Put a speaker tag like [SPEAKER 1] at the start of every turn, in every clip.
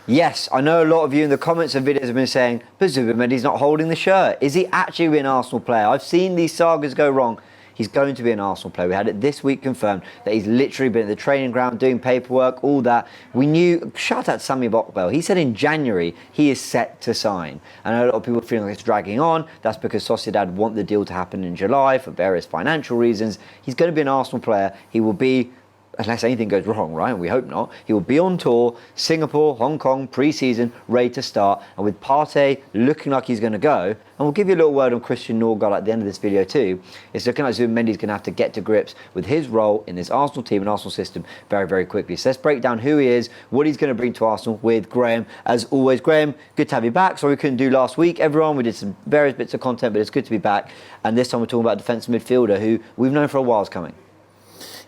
[SPEAKER 1] Yes, I know a lot of you in the comments and videos have been saying, but Zubimendi's not holding the shirt. Is he actually an Arsenal player? I've seen these sagas go wrong. He's going to be an Arsenal player. We had it this week confirmed that he's literally been at the training ground doing paperwork, all that. We knew, shout out to Sammy Bockwell, he said in January he is set to sign. And a lot of people are feeling like it's dragging on. That's because Sociedad want the deal to happen in July for various financial reasons. He's going to be an Arsenal player. He will be, unless anything goes wrong, right? And we hope not. He will be on tour, Singapore, Hong Kong, pre-season, ready to start. And with Partey looking like he's going to go, and we'll give you a little word on Christian Norgard at the end of this video too, it's looking like Zubimendi's going to have to get to grips with his role in this Arsenal team and Arsenal system very, very quickly. So let's break down who he is, what he's going to bring to Arsenal with Graham. As always, Graham, good to have you back. Sorry we couldn't do last week, everyone. We did some various bits of content, but it's good to be back. And this time we're talking about a defensive midfielder who we've known for a while is coming.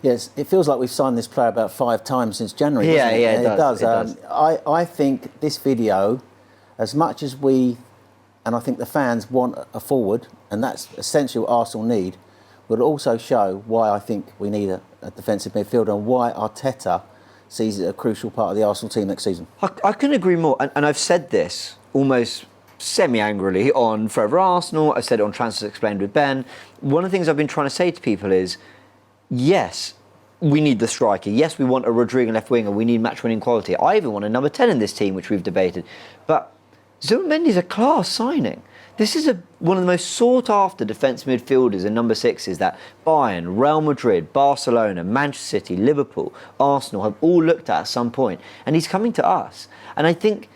[SPEAKER 2] Yes, it feels like we've signed this player about 5 times since January.
[SPEAKER 1] Yeah,
[SPEAKER 2] doesn't it?
[SPEAKER 1] it does.
[SPEAKER 2] I think this video, as much as we, and I think the fans want a forward, and that's essentially what Arsenal need, will also show why I think we need a defensive midfielder and why Arteta sees it a crucial part of the Arsenal team next season.
[SPEAKER 1] I couldn't agree more, and I've said this almost semi-angrily on Forever Arsenal. I've said it on Transfers Explained with Ben. One of the things I've been trying to say to people is, yes, we need the striker. Yes, we want a Rodrigo left winger. We need match-winning quality. I even want a number 10 in this team, which we've debated. But Zubimendi's a class signing. This is one of the most sought-after defence midfielders and number 6s that Bayern, Real Madrid, Barcelona, Manchester City, Liverpool, Arsenal have all looked at some point. And he's coming to us. And I think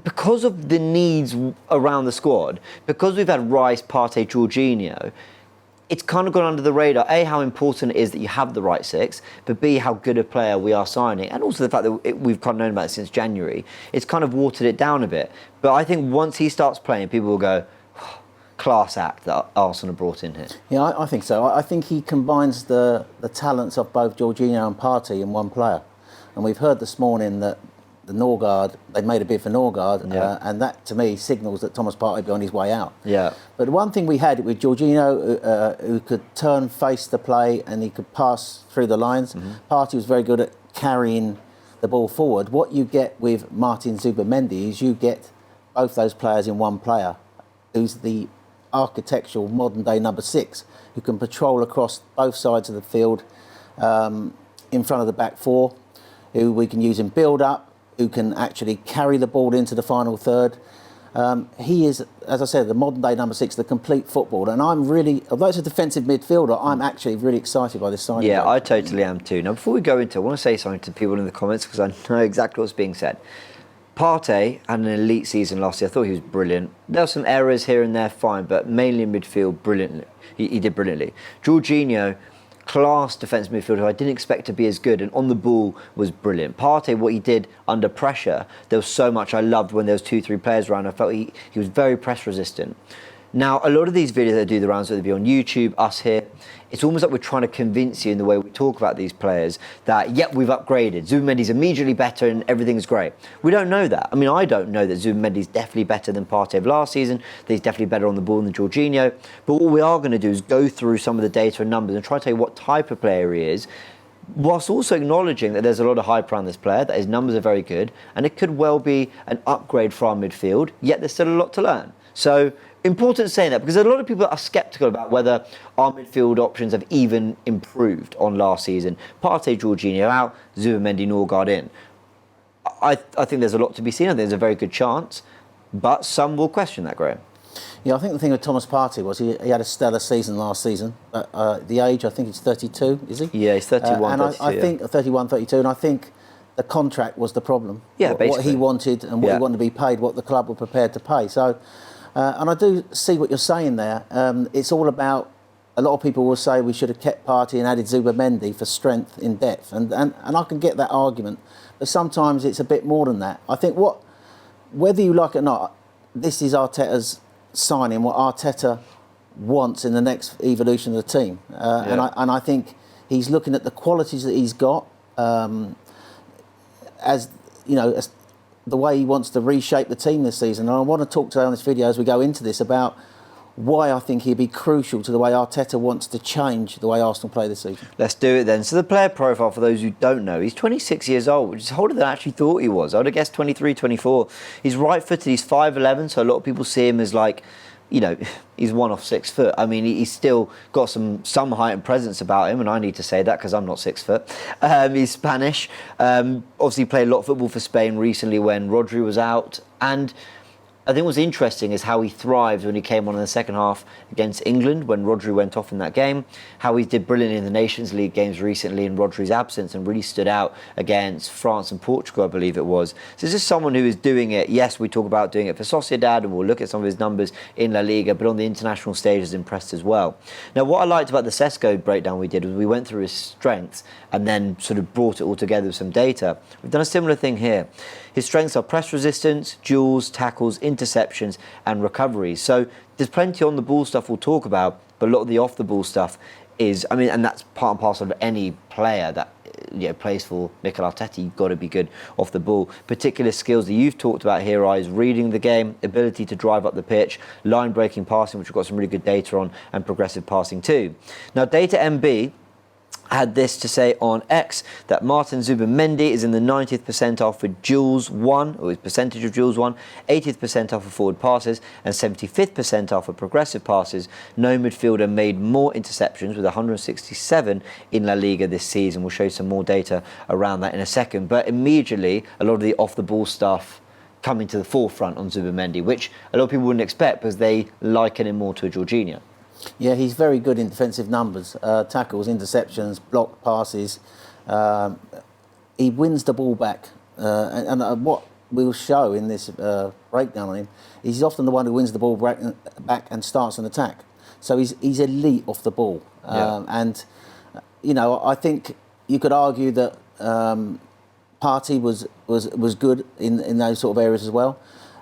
[SPEAKER 1] because of the needs around the squad, because we've had Rice, Partey, Jorginho, it's kind of gone under the radar. A, how important it is that you have the right 6, but B, how good a player we are signing. And also the fact that we've kind of known about it since January. It's kind of watered it down a bit. But I think once he starts playing, people will go, oh, class act that Arsenal brought in here.
[SPEAKER 2] Yeah, I think so. I think he combines the talents of both Jorginho and Partey in one player. And we've heard this morning that the Norgard, they made a bid for Norgard, and that to me signals that Thomas Partey will be on his way out.
[SPEAKER 1] Yeah.
[SPEAKER 2] But the one thing we had with Jorginho, who could turn, face the play, and he could pass through the lines. Partey was very good at carrying the ball forward. What you get with Martin Zubimendi is you get both those players in one player, who's the architectural modern-day number 6, who can patrol across both sides of the field in front of the back 4, who we can use in build-up, who can actually carry the ball into the final third. He is, as I said, the modern-day number 6, the complete footballer. And I'm really, although it's a defensive midfielder, I'm actually really excited by this signing.
[SPEAKER 1] Yeah, I totally am too. Now, before we go into it, I want to say something to people in the comments because I know exactly what's being said. Partey had an elite season last year. I thought he was brilliant. There were some errors here and there, fine, but mainly in midfield, brilliantly. He did brilliantly. Jorginho, class defensive midfielder who I didn't expect to be as good, and on the ball was brilliant. Partey, what he did under pressure, there was so much I loved when there was 2-3 players around. I felt he was very press resistant. Now, a lot of these videos that do the rounds, whether it be on YouTube, us here, it's almost like we're trying to convince you in the way we talk about these players that, yep, we've upgraded. Zubimendi's immediately better and everything's great. We don't know that. I mean, I don't know that Zubimendi's definitely better than Partey of last season, that he's definitely better on the ball than Jorginho. But what we are going to do is go through some of the data and numbers and try to tell you what type of player he is, whilst also acknowledging that there's a lot of hype around this player, that his numbers are very good, and it could well be an upgrade for our midfield, yet there's still a lot to learn. So, important saying that because a lot of people are sceptical about whether our midfield options have even improved on last season. Partey, Jorginho out, Zubimendi, Norgard in. I think there's a lot to be seen. I think there's a very good chance, but some will question that, Graham.
[SPEAKER 2] Yeah, I think the thing with Thomas Partey was he had a stellar season last season. The age, I think he's 32, is he?
[SPEAKER 1] Yeah, he's 31,
[SPEAKER 2] and
[SPEAKER 1] 32,
[SPEAKER 2] I think 31, 32, and I think the contract was the problem.
[SPEAKER 1] Yeah, basically.
[SPEAKER 2] What he wanted and what he wanted to be paid, what the club were prepared to pay. So, and I do see what you're saying there. It's all about, a lot of people will say we should have kept Partey and added Zubimendi for strength in depth. And I can get that argument. But sometimes it's a bit more than that. I think whether you like it or not, this is Arteta's signing, what Arteta wants in the next evolution of the team. And I think he's looking at the qualities that he's got, as you know, as the way he wants to reshape the team this season. And I want to talk to you on this video as we go into this about why I think he'd be crucial to the way Arteta wants to change the way Arsenal play this season.
[SPEAKER 1] Let's do it then. So the player profile, for those who don't know, he's 26 years old, which is older than I actually thought he was. I would have guessed 23, 24. He's right-footed, he's 5'11", so a lot of people see him as like, you know, he's 1 off 6 foot. I mean, he's still got some height and presence about him, and I need to say that because I'm not 6 foot. He's Spanish. Obviously played a lot of football for Spain recently when Rodri was out, and I think what's interesting is how he thrived when he came on in the second half against England when Rodri went off in that game, how he did brilliantly in the Nations League games recently in Rodri's absence and really stood out against France and Portugal, I believe it was. So this is someone who is doing it. Yes, we talk about doing it for Sociedad and we'll look at some of his numbers in La Liga, but on the international stage has impressed as well. Now, what I liked about the Sesko breakdown we did was we went through his strengths and then sort of brought it all together with some data. We've done a similar thing here. His strengths are press resistance, duels, tackles, interceptions and recoveries. So there's plenty on the ball stuff we'll talk about, but a lot of the off the ball stuff is, I mean, and that's part and parcel of any player that plays for Mikel Arteta. You've got to be good off the ball. Particular skills that you've talked about here is reading the game, ability to drive up the pitch, line breaking passing, which we've got some really good data on, and progressive passing too. Now, Data MB had this to say on X that Martin Zubimendi is in the 90th percentile for duels won, or his percentage of duels won, 80th percentile for forward passes, and 75th percentile for progressive passes. No midfielder made more interceptions with 167 in La Liga this season. We'll show you some more data around that in a second. But immediately, a lot of the off-the-ball stuff coming to the forefront on Zubimendi, which a lot of people wouldn't expect because they liken him more to a Jorginho.
[SPEAKER 2] Yeah, he's very good in defensive numbers, tackles, interceptions, blocked passes. He wins the ball back. And what we'll show in this breakdown on him is he's often the one who wins the ball back and starts an attack. So he's elite off the ball. And, you know, I think you could argue that Partey was good in those sort of areas as well.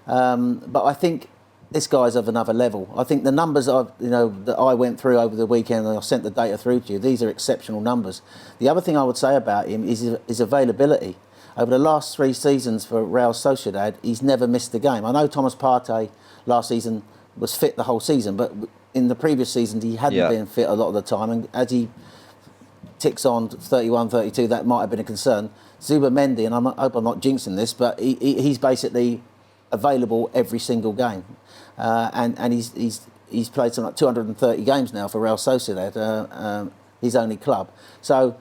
[SPEAKER 2] But I think this guy's of another level. I think the numbers that I went through over the weekend, and I sent the data through to you, these are exceptional numbers. The other thing I would say about him is his availability. Over the last 3 seasons for Real Sociedad, he's never missed a game. I know Thomas Partey last season was fit the whole season, but in the previous seasons he hadn't been fit a lot of the time, and as he ticks on 31, 32, that might have been a concern. Zubimendi, and I hope I'm not jinxing this, but he's basically available every single game. And he's played something like 230 games now for Real Sociedad, his only club. So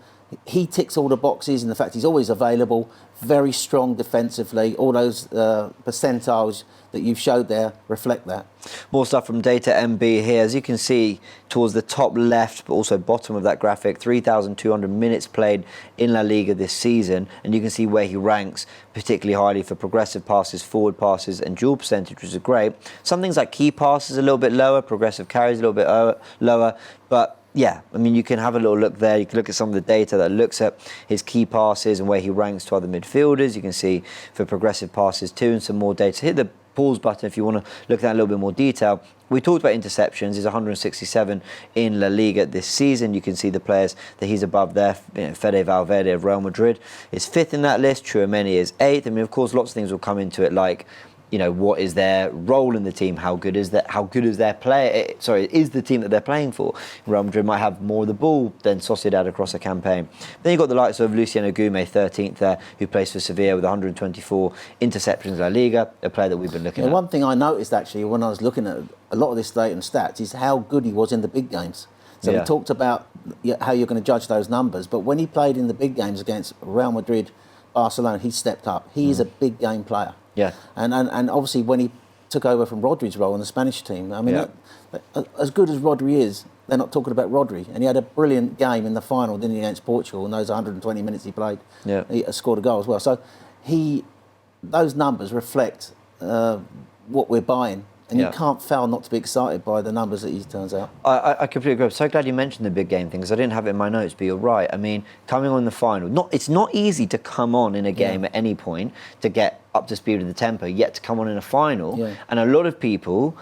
[SPEAKER 2] he ticks all the boxes, and the fact he's always available, very strong defensively. All those percentiles that you've showed there reflect that.
[SPEAKER 1] More stuff from Data MB here. As you can see towards the top left, but also bottom of that graphic, 3,200 minutes played in La Liga this season. And you can see where he ranks particularly highly for progressive passes, forward passes and dual percentage, which is great. Some things like key passes a little bit lower, progressive carries a little bit lower. But yeah, I mean, you can have a little look there. You can look at some of the data that looks at his key passes and where he ranks to other midfielders. You can see for progressive passes too, and some more data. Hit the pause button if you want to look at that in a little bit more detail. We talked about interceptions. He's 167 in La Liga this season. You can see the players that he's above there. Fede Valverde of Real Madrid is 5th in that list. Tchouameni is 8th. I mean, of course, lots of things will come into it, like, you know, what is their role in the team? How good is that? How good is their player? Is the team that they're playing for? Real Madrid might have more of the ball than Sociedad across a campaign. Then you've got the likes of Luciano Gume, 13th there, who plays for Sevilla with 124 interceptions in La Liga, a player that we've been looking at.
[SPEAKER 2] One thing I noticed actually when I was looking at a lot of this data and stats is how good he was in the big games. So we talked about how you're going to judge those numbers, but when he played in the big games against Real Madrid, Barcelona, he stepped up. He is a big game player. Yeah, and obviously when he took over from Rodri's role in the Spanish team, I mean, as good as Rodri is, they're not talking about Rodri. And he had a brilliant game in the final, didn't he, against Portugal? In those 120 minutes he played, he scored a goal as well. So those numbers reflect what we're buying. And you can't fail not to be excited by the numbers that he turns out.
[SPEAKER 1] I completely agree. I'm so glad you mentioned the big game thing, because I didn't have it in my notes, but you're right. I mean, coming on in the final, it's not easy to come on in a game at any point to get up to speed with the tempo, yet to come on in a final. Yeah. And a lot of people,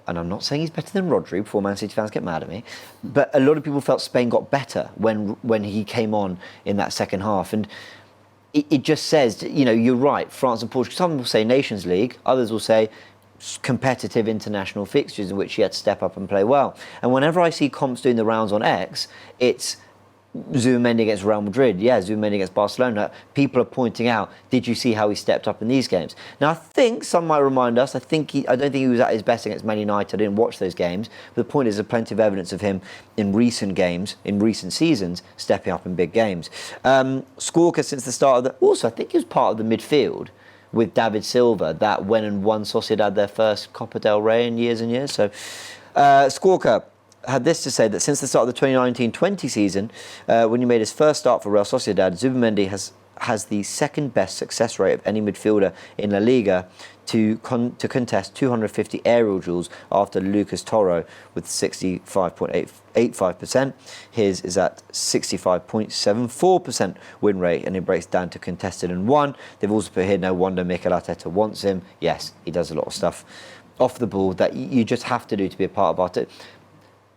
[SPEAKER 1] and I'm not saying he's better than Rodri before Man City fans get mad at me, but a lot of people felt Spain got better when he came on in that second half. And it just says, you know, you're right, France and Portugal. Some will say Nations League, others will say competitive international fixtures in which he had to step up and play well. And whenever I see comps doing the rounds on X, it's Zubimendi against Real Madrid, Zubimendi against Barcelona. People are pointing out, did you see how he stepped up in these games? Now, I think some might remind us, I don't think he was at his best against Man United. I didn't watch those games. But the point is, there's plenty of evidence of him in recent games, in recent seasons, stepping up in big games. Squawka, since the start of also, I think he was part of the midfield with David Silva that went and won Sociedad their first Copa del Rey in years and years. So, Squawka had this to say, that since the start of the 2019-20 season, when he made his first start for Real Sociedad, Zubimendi has the second best success rate of any midfielder in La Liga to contest 250 aerial duels after Lucas Toro with 65.85%. His is at 65.74% win rate, and it breaks down to contested and won. They've also put here, no wonder Mikel Arteta wants him. Yes, he does a lot of stuff off the ball that you just have to do to be a part of Arteta.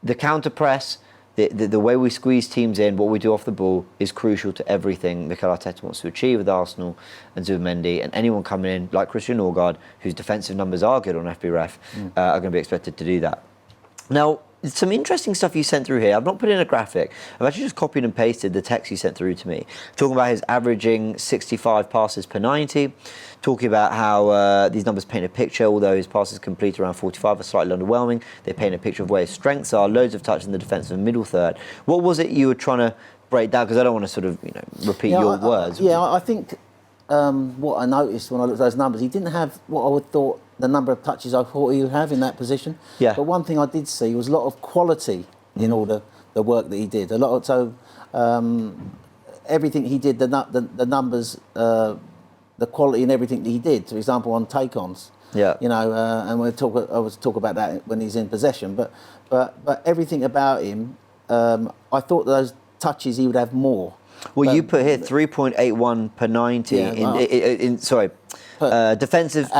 [SPEAKER 1] The counter press, the way we squeeze teams in, what we do off the ball is crucial to everything Mikel Arteta wants to achieve with Arsenal and Zubimendi, and anyone coming in like Christian Norgard, whose defensive numbers are good on FBref, are going to be expected to do that. Now, some interesting stuff you sent through here. I've not put in a graphic. I've actually just copied and pasted the text you sent through to me, talking about his averaging 65 passes per 90, talking about how these numbers paint a picture, although his passes complete around 45 are slightly underwhelming. They paint a picture of where his strengths are, loads of touch in the defensive and middle third. What was it you were trying to break down? Because I don't want to sort of repeat your words.
[SPEAKER 2] I think what I noticed when I looked at those numbers, he didn't have what I would thought the number of touches I thought he would have in that position.
[SPEAKER 1] Yeah.
[SPEAKER 2] But one thing I did see was a lot of quality in all the work that he did. Everything he did, the numbers, the quality in everything that he did. For example, on take-ons.
[SPEAKER 1] Yeah.
[SPEAKER 2] And I was talk about that when he's in possession. But everything about him, I thought those touches he would have more.
[SPEAKER 1] Well, you put here 3.81 per 90 defensive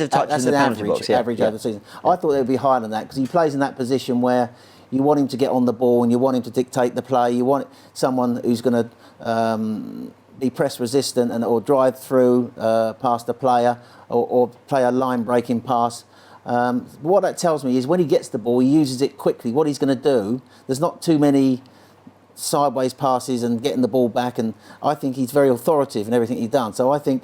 [SPEAKER 1] touches in the penalty box.
[SPEAKER 2] Average over the season. I thought they would be higher than that because he plays in that position where you want him to get on the ball and you want him to dictate the play. You want someone who's going to be press resistant or drive through past the player or play a line breaking pass. What that tells me is when he gets the ball, he uses it quickly. What he's going to do, there's not too many sideways passes and getting the ball back, and I think he's very authoritative in everything he's done. So I think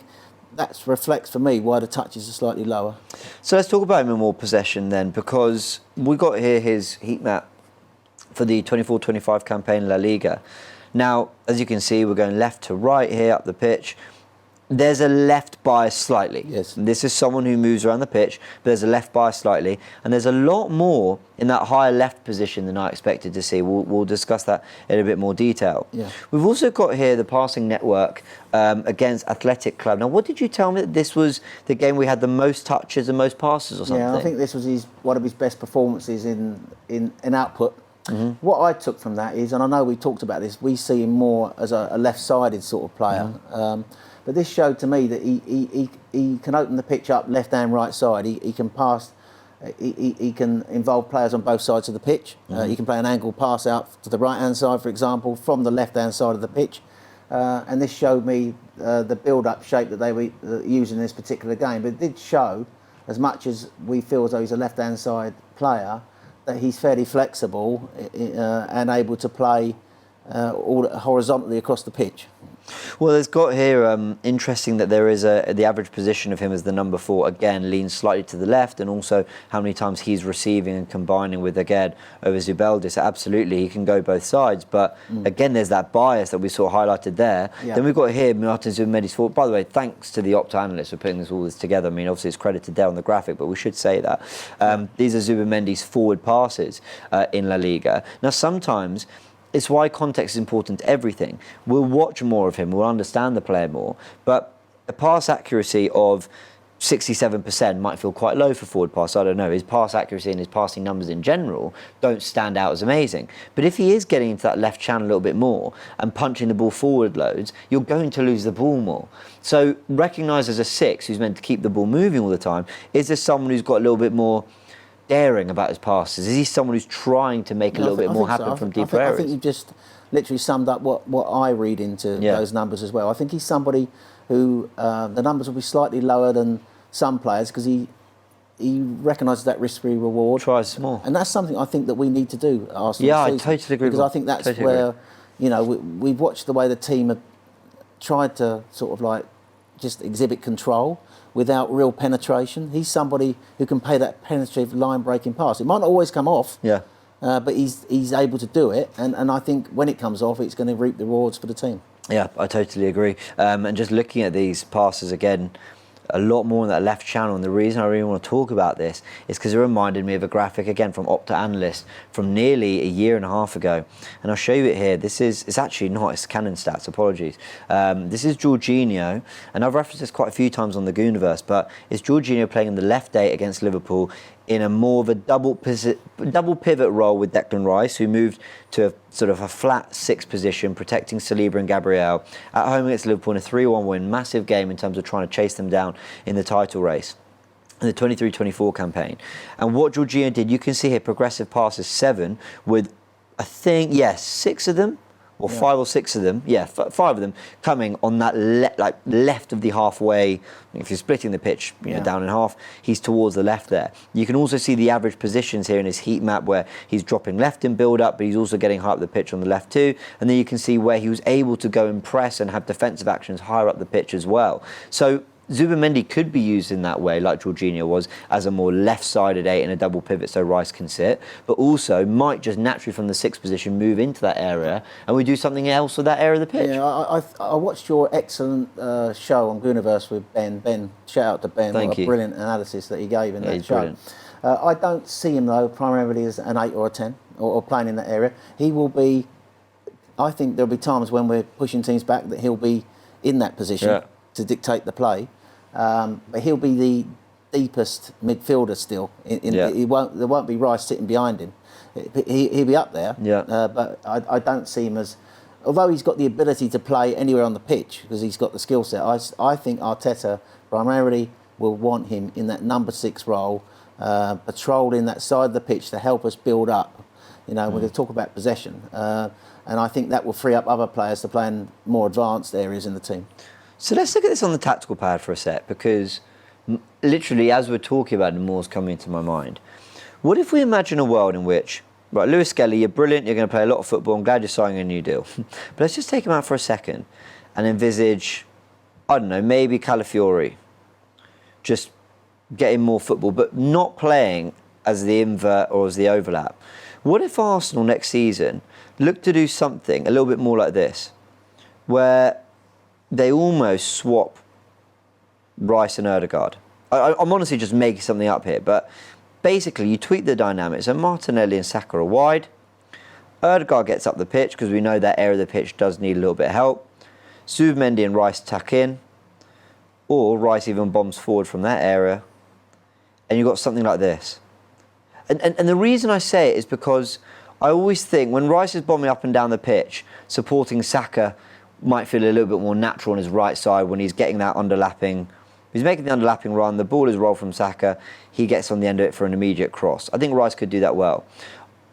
[SPEAKER 2] that reflects for me why the touches are slightly lower.
[SPEAKER 1] So let's talk about him in more possession then, because we got here his heat map for the 24-25 campaign in La Liga. Now, as you can see, we're going left to right here up the pitch. There's a left bias slightly.
[SPEAKER 2] Yes.
[SPEAKER 1] This is someone who moves around the pitch, but there's a left bias slightly. And there's a lot more in that higher left position than I expected to see. We'll discuss that in a bit more detail.
[SPEAKER 2] Yeah.
[SPEAKER 1] We've also got here the passing network against Athletic Club. Now, what did you tell me that this was the game we had the most touches and most passes or something?
[SPEAKER 2] Yeah, I think this was one of his best performances in output. Mm-hmm. What I took from that is, and I know we talked about this, we see him more as a left-sided sort of player. Mm-hmm. But this showed to me that he can open the pitch up left and right side. He can pass. He can involve players on both sides of the pitch.
[SPEAKER 1] Mm-hmm.
[SPEAKER 2] He can play an angle pass out to the right hand side, for example, from the left hand side of the pitch. And this showed me the build-up shape that they were using in this particular game. But it did show, as much as we feel as though he's a left hand side player, that he's fairly flexible and able to play all horizontally across the pitch.
[SPEAKER 1] Well, it's got here, interesting that there is the average position of him as the number 4, again, leans slightly to the left, and also how many times he's receiving and combining with, again, over Zubimendi. So absolutely, he can go both sides. But again, there's that bias that we saw highlighted there. Yeah. Then we've got here Martin Zubimendi's forward. By the way, thanks to the Opta analysts for putting all this together. I mean, obviously, it's credited there on the graphic, but we should say that. These are Zubimendi's forward passes in La Liga. Now, sometimes it's why context is important to everything. We'll watch more of him, we'll understand the player more, but a pass accuracy of 67% might feel quite low for forward pass. I don't know. His pass accuracy and his passing numbers in general don't stand out as amazing. But if he is getting into that left channel a little bit more and punching the ball forward loads, you're going to lose the ball more. So recognised as a 6 who's meant to keep the ball moving all the time, is there someone who's got a little bit more daring about his passes? Is he someone who's trying to make a little bit more happen from deeper areas?
[SPEAKER 2] I think you've just literally summed up what I read into those numbers as well. I think he's somebody who the numbers will be slightly lower than some players because he he recognises that risk-free reward.
[SPEAKER 1] Tries more.
[SPEAKER 2] And that's something I think that we need to do at Arsenal
[SPEAKER 1] Yeah,
[SPEAKER 2] this
[SPEAKER 1] I
[SPEAKER 2] season,
[SPEAKER 1] totally agree.
[SPEAKER 2] because I think that's where, you know, we've watched the way the team have tried to sort of like just exhibit control without real penetration. He's somebody who can play that penetrative line-breaking pass. It might not always come off,
[SPEAKER 1] Yeah.
[SPEAKER 2] but he's able to do it, and I think when it comes off, it's going to reap the rewards for the team.
[SPEAKER 1] Yeah, I totally agree. And just looking at these passes again, a lot more in that left channel. And the reason I really want to talk about this is because it reminded me of a graphic again from Opta Analyst from nearly a year and a half ago. And I'll show you it here. It's actually not, it's Canon Stats, apologies. This is Jorginho, and I've referenced this quite a few times on the Gooniverse, but it's Jorginho playing in the left 8 against Liverpool in a more of a double pivot role with Declan Rice, who moved to a sort of a flat 6 position, protecting Saliba and Gabriel at home against Liverpool in a 3-1 win. Massive game in terms of trying to chase them down in the title race in the 23-24 campaign. And what Jorginho did, you can see here, progressive passes 7 with, I think, 6 of them, or 5 or 6 of them, 5 of them coming on that left of the halfway. If you're splitting the pitch, down in half, he's towards the left there. You can also see the average positions here in his heat map, where he's dropping left in build up, but he's also getting high up the pitch on the left too. And then you can see where he was able to go and press and have defensive actions higher up the pitch as well. So Zubimendi could be used in that way, like Jorginho was, as a more left-sided 8 in a double pivot so Rice can sit, but also might just naturally from the 6th position move into that area, and we do something else with that area of the pitch.
[SPEAKER 2] Yeah, I watched your excellent show on Gooniverse with Ben. Ben, shout out to Ben.
[SPEAKER 1] Thank
[SPEAKER 2] what a
[SPEAKER 1] you.
[SPEAKER 2] Brilliant analysis that he gave in that show.
[SPEAKER 1] Brilliant.
[SPEAKER 2] I don't see him, though, primarily as an 8 or a 10, or playing in that area. He will be, I think there'll be times when we're pushing teams back that he'll be in that position to dictate the play. But he'll be the deepest midfielder still. There won't be Rice sitting behind him. He'll be up there. But I don't see him as, although he's got the ability to play anywhere on the pitch because he's got the skill set. I think Arteta primarily will want him in that number 6 role, patrolling that side of the pitch to help us build up. We're going to talk about possession, and I think that will free up other players to play in more advanced areas in the team.
[SPEAKER 1] So let's look at this on the tactical pad for a sec, because literally as we're talking about it, more's coming into my mind. What if we imagine a world in which, right, Lewis Skelly, you're brilliant, you're going to play a lot of football, I'm glad you're signing a new deal. But let's just take him out for a second and envisage, I don't know, maybe Calafiori, just getting more football, but not playing as the invert or as the overlap. What if Arsenal next season look to do something a little bit more like this, where they almost swap Rice and Ødegaard? I'm honestly just making something up here, but basically you tweak the dynamics, and Martinelli and Saka are wide. Ødegaard gets up the pitch because we know that area of the pitch does need a little bit of help. Zubimendi and Rice tuck in, or Rice even bombs forward from that area, and you've got something like this. And the reason I say it is because I always think when Rice is bombing up and down the pitch, supporting Saka might feel a little bit more natural on his right side when he's getting that underlapping. He's making the underlapping run, the ball is rolled from Saka, he gets on the end of it for an immediate cross. I think Rice could do that well.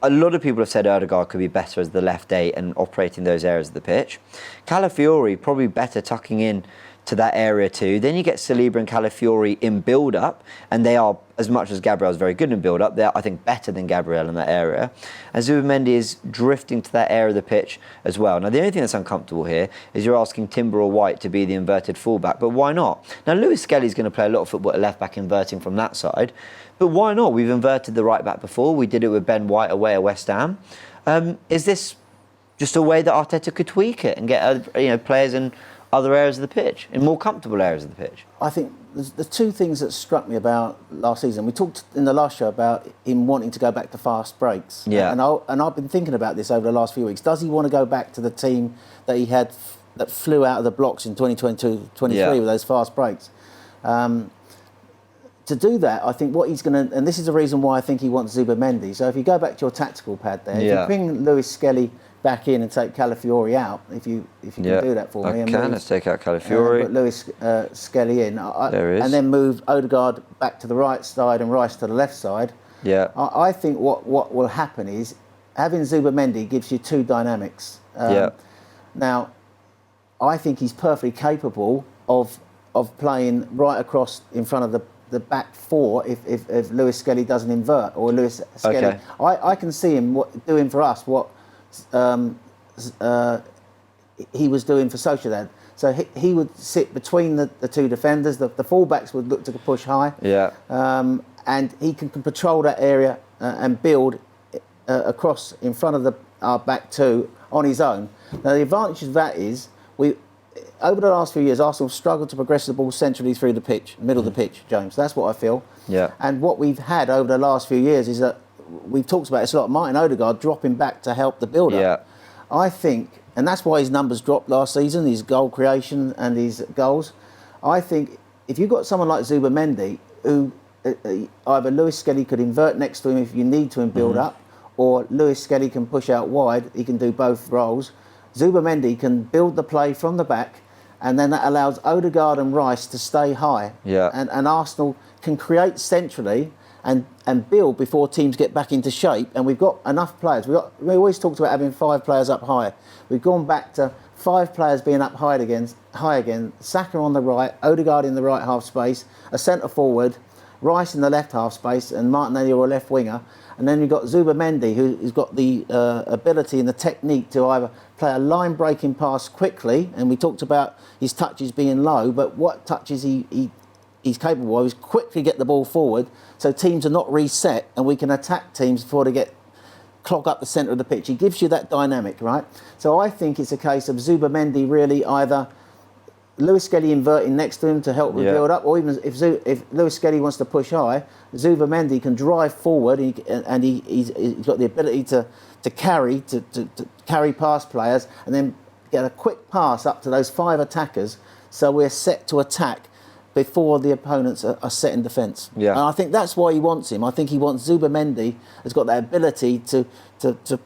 [SPEAKER 1] A lot of people have said Ødegaard could be better as the left 8 and operating those areas of the pitch. Calafiori probably better tucking in to that area too. Then you get Saliba and Calafiori in build-up, and they are, as much as Gabriel's very good in build-up, they're, I think, better than Gabriel in that area. And Zubimendi is drifting to that area of the pitch as well. Now, the only thing that's uncomfortable here is you're asking Timber or White to be the inverted fullback, but why not? Now, Lewis Skelly's going to play a lot of football at left-back, inverting from that side, but why not? We've inverted the right-back before. We did it with Ben White away at West Ham. Is this just a way that Arteta could tweak it and get players in other areas of the pitch, in more comfortable areas of the pitch?
[SPEAKER 2] I think the two things that struck me about last season, we talked in the last show about him wanting to go back to fast breaks.
[SPEAKER 1] Yeah.
[SPEAKER 2] And I've been thinking about this over the last few weeks. Does he want to go back to the team that he had that flew out of the blocks in 2022-23 with those fast breaks? To do that, I think what he's going to, and this is the reason why I think he wants Zubimendi. So if you go back to your tactical pad there, if you bring Lewis Skelly back in and take Calafiori out, if you can do that for me.
[SPEAKER 1] Let's take out Calafiori.
[SPEAKER 2] Put Lewis Skelly in.
[SPEAKER 1] There is.
[SPEAKER 2] And then move Ødegaard back to the right side and Rice to the left side.
[SPEAKER 1] Yeah.
[SPEAKER 2] I think what will happen is having Zubimendi gives you two dynamics. Now, I think he's perfectly capable of playing right across in front of the the back four if Lewis Skelly doesn't invert, or Lewis Skelly.
[SPEAKER 1] Okay.
[SPEAKER 2] I can see him doing for us what he was doing for Sociedad. So he would sit between the two defenders. The fullbacks would look to push high.
[SPEAKER 1] Yeah.
[SPEAKER 2] And he can control that area and build across in front of our back two on his own. Now the advantage of that is over the last few years, Arsenal struggled to progress the ball centrally through the pitch, middle of the pitch, James. That's what I feel.
[SPEAKER 1] Yeah.
[SPEAKER 2] And what we've had over the last few years is that we've talked about this a lot. Martin Odegaard dropping back to help the build-up.
[SPEAKER 1] Yeah.
[SPEAKER 2] I think, and that's why his numbers dropped last season, his goal creation and his goals. I think if you've got someone like Zubimendi, who either Lewis Skelly could invert next to him if you need to and build up, or Lewis Skelly can push out wide, he can do both roles. Zubimendi can build the play from the back, and then that allows Odegaard and Rice to stay high.
[SPEAKER 1] Yeah.
[SPEAKER 2] And Arsenal can create centrally and build before teams get back into shape. And we've got enough players. We always talked about having 5 players up high. We've gone back to 5 players being up high again. Saka on the right, Odegaard in the right half space, a centre forward, Rice in the left half space, and Martinelli or a left winger. And then you've got Zubimendi, who's got the ability and the technique to either play a line-breaking pass quickly, and we talked about his touches being low, but what touches he's capable of is quickly get the ball forward so teams are not reset and we can attack teams before they clog up the centre of the pitch. He gives you that dynamic, right? So I think it's a case of Zubimendi really either Lewis Skelly inverting next to him to help the build up, or even if Lewis Skelly wants to push high, Zubimendi can drive forward and he's got the ability to carry past players and then get a quick pass up to those 5 attackers, so we're set to attack before the opponents are set in defence.
[SPEAKER 1] Yeah.
[SPEAKER 2] And I think that's why he wants him. I think he wants Zubimendi has got that ability to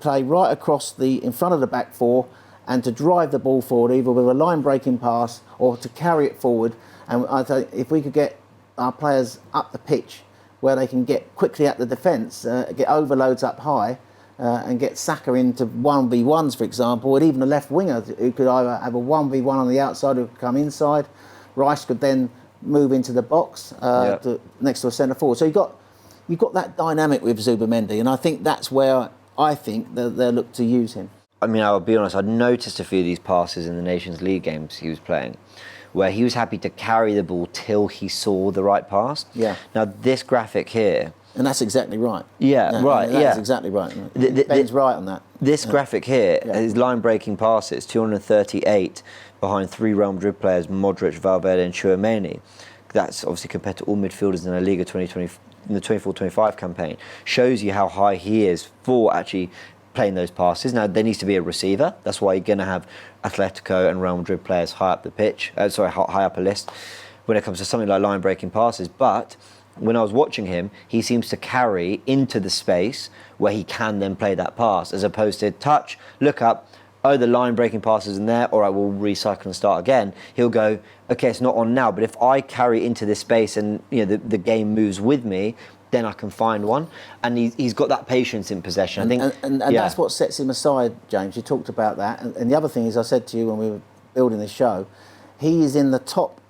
[SPEAKER 2] play right across in front of the back four and to drive the ball forward either with a line-breaking pass or to carry it forward. And I think if we could get our players up the pitch where they can get quickly at the defence, get overloads up high, and get Saka into 1v1s, for example, and even a left winger who could either have a 1v1 on the outside who could come inside. Rice could then move into the box next to a centre forward. So you've got that dynamic with Zubimendi, and I think that's where I think they'll look to use him.
[SPEAKER 1] I mean, I'll be honest, I'd noticed a few of these passes in the Nations League games he was playing, where he was happy to carry the ball till he saw the right pass.
[SPEAKER 2] Yeah.
[SPEAKER 1] Now, this graphic here...
[SPEAKER 2] And that's exactly right.
[SPEAKER 1] Yeah, right,
[SPEAKER 2] That's exactly right. Ben's right on that.
[SPEAKER 1] This graphic here, his line-breaking passes, 238 behind 3 Real Madrid players, Modric, Valverde and Zubimendi. That's obviously compared to all midfielders in La Liga 2020, in the 24-25 campaign. Shows you how high he is for actually playing those passes. Now, there needs to be a receiver. That's why you're going to have Atletico and Real Madrid players high up the pitch. High up a list when it comes to something like line-breaking passes. But when I was watching him, he seems to carry into the space where he can then play that pass, as opposed to touch, look up, oh, the line-breaking pass isn't there, all right, we'll recycle and start again. He'll go, okay, it's not on now, but if I carry into this space and the game moves with me, then I can find one. And he's got that patience in possession. I think,
[SPEAKER 2] and that's what sets him aside, James. You talked about that. And the other thing is, I said to you when we were building this show, he is in the top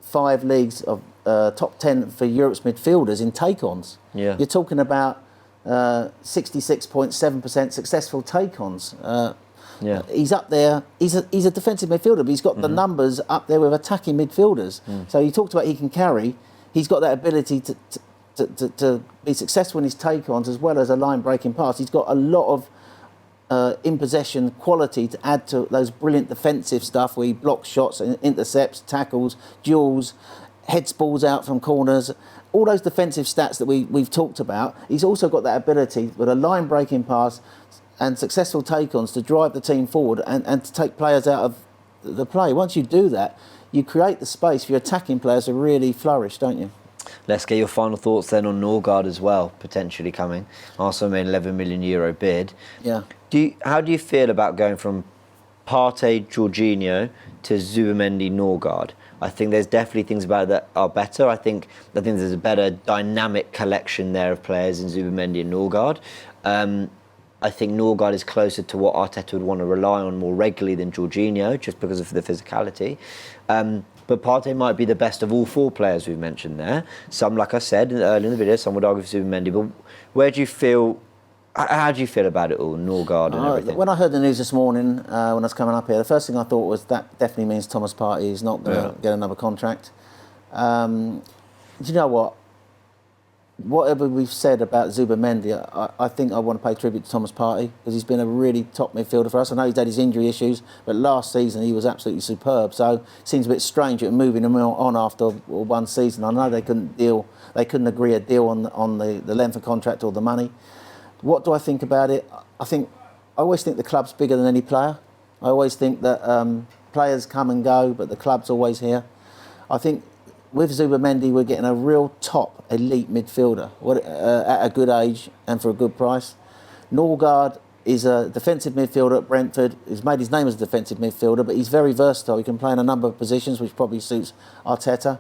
[SPEAKER 2] 5 leagues of top 10 for Europe's midfielders in take-ons.
[SPEAKER 1] Yeah.
[SPEAKER 2] You're talking about 66.7% successful take-ons. He's up there. He's a defensive midfielder, but he's got the numbers up there with attacking midfielders. So you talked about he can carry. He's got that ability to be successful in his take-ons as well as a line-breaking pass. He's got a lot of in-possession quality to add to those brilliant defensive stuff where he blocks shots, intercepts, tackles, duels, heads balls out from corners. All those defensive stats that we've talked about. He's also got that ability with a line-breaking pass and successful take-ons to drive the team forward and to take players out of the play. Once you do that, you create the space for your attacking players to really flourish, don't you?
[SPEAKER 1] Let's get your final thoughts then on Norgard as well, potentially coming. Also made €11 million bid.
[SPEAKER 2] Yeah.
[SPEAKER 1] How do you feel about going from Partey, Jorginho to Zubimendi, Norgard? I think there's definitely things about it that are better. I think there's a better dynamic collection there of players in Zubimendi and Norgard. I think Norgard is closer to what Arteta would want to rely on more regularly than Jorginho, just because of the physicality. but Partey might be the best of all 4 players we've mentioned there. Some, like I said earlier in the video, some would argue for Zubimendi, but where do you feel, how do you feel about it all, Norgard and everything?
[SPEAKER 2] When I heard the news this morning, when I was coming up here, the first thing I thought was that definitely means Thomas Partey is not going to get another contract. Do you know what? Whatever we've said about Zubimendi, I think I want to pay tribute to Thomas Partey because he's been a really top midfielder for us. I know he's had his injury issues, but last season he was absolutely superb. So it seems a bit strange at moving him on after one season. I know they couldn't agree a deal on the length of contract or the money. What do I think about it? I always think the club's bigger than any player. I always think that players come and go, but the club's always here. I think with Zubimendi, we're getting a real top elite midfielder at a good age and for a good price. Norgard is a defensive midfielder at Brentford. He's made his name as a defensive midfielder, but he's very versatile. He can play in a number of positions, which probably suits Arteta.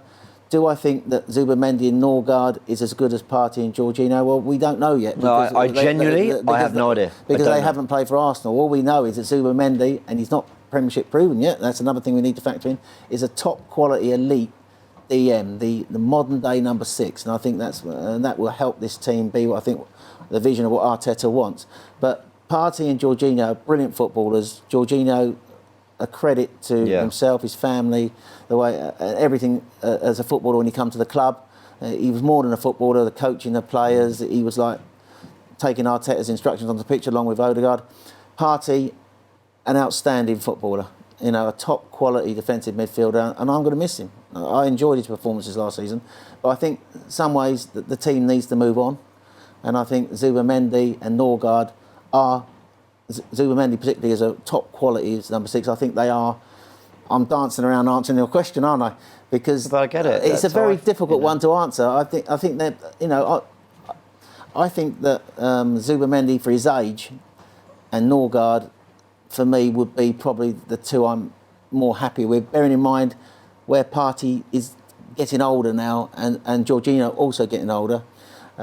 [SPEAKER 2] Do I think that Zubimendi and Norgard is as good as Partey and Jorginho? Well, we don't know yet.
[SPEAKER 1] No, I genuinely have no idea.
[SPEAKER 2] Because they haven't played for Arsenal. All we know is that Zubimendi, and he's not Premiership proven yet, that's another thing we need to factor in, is a top quality elite DM, the modern day number 6, and I think that will help this team be what I think the vision of what Arteta wants. But Partey and Jorginho are brilliant footballers. Jorginho, a credit to himself, his family, the way everything as a footballer when he come to the club. He was more than a footballer, the coaching the players. He was like taking Arteta's instructions on the pitch along with Odegaard. Partey, an outstanding footballer. You know, a top quality defensive midfielder, and I'm going to miss him. I enjoyed his performances last season, but I think in some ways the team needs to move on, and I think Zubimendi and Norgard are, Zubimendi particularly is a top quality as number 6. I think they are. I'm dancing around answering your question, aren't I? Because
[SPEAKER 1] but I get it.
[SPEAKER 2] It's a very difficult one to answer. I think that I think that Zubimendi for his age and Norgard, for me, would be probably the 2 I'm more happy with, bearing in mind where Partey is getting older now and Jorginho also getting older.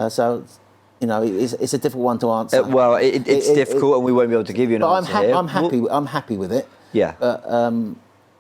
[SPEAKER 2] So, you know, it's a difficult one to answer.
[SPEAKER 1] Well, it's difficult and we won't be able to give you an answer here.
[SPEAKER 2] I'm happy with it.
[SPEAKER 1] Yeah.
[SPEAKER 2] But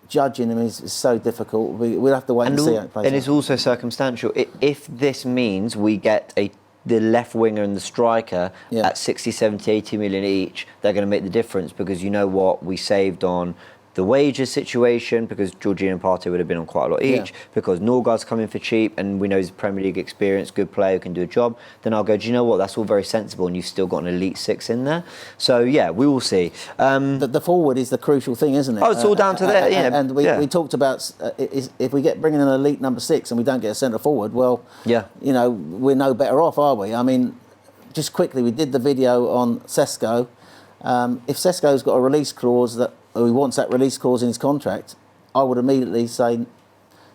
[SPEAKER 2] judging him is so difficult. We'll have to wait and see how it plays out.
[SPEAKER 1] And it's also circumstantial. If this means we get the left winger and the striker at 60, 70, 80 million each, they're going to make the difference because you know what? We saved on the wages situation because Jorginho and Partey would have been on quite a lot each, because Norgard's coming for cheap and we know he's Premier League experience, good player who can do a job, then I'll go, do you know what? That's all very sensible and you've still got an elite 6 in there. So, yeah, we will see.
[SPEAKER 2] The forward is the crucial thing, isn't it?
[SPEAKER 1] Oh, it's all down to that, yeah.
[SPEAKER 2] And we talked about if we bringing in an elite number 6 and we don't get a centre forward, well, you know, we're no better off, are we? I mean, just quickly, we did the video on Sesko. If Sesko's got a release clause that he wants that release clause in his contract, I would immediately say,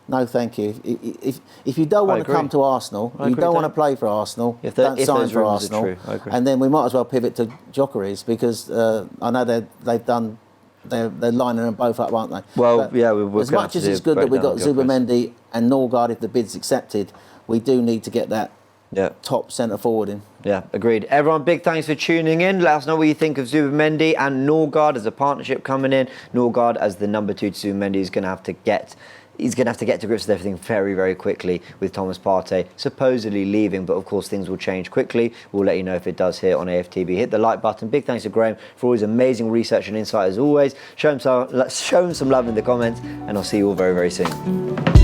[SPEAKER 2] no, thank you. If you don't want to come to Arsenal, you don't want to play for Arsenal, don't sign for Arsenal. And then we might as well pivot to Gyökeres because I know they're lining them both up, aren't they?
[SPEAKER 1] Well, we're
[SPEAKER 2] as much as it's good that we got Zubimendi and Norgard if the bid's accepted, we do need to get that top centre forward in.
[SPEAKER 1] Yeah, agreed. Everyone, big thanks for tuning in. Let us know what you think of Zubimendi and Norgard as a partnership coming in. Norgard as the number 2 to Zubimendi is going to have to get to grips with everything very, very quickly with Thomas Partey supposedly leaving, but of course things will change quickly. We'll let you know if it does here on AFTV. Hit the like button. Big thanks to Graham for all his amazing research and insight as always. Show him some love in the comments, and I'll see you all very, very soon.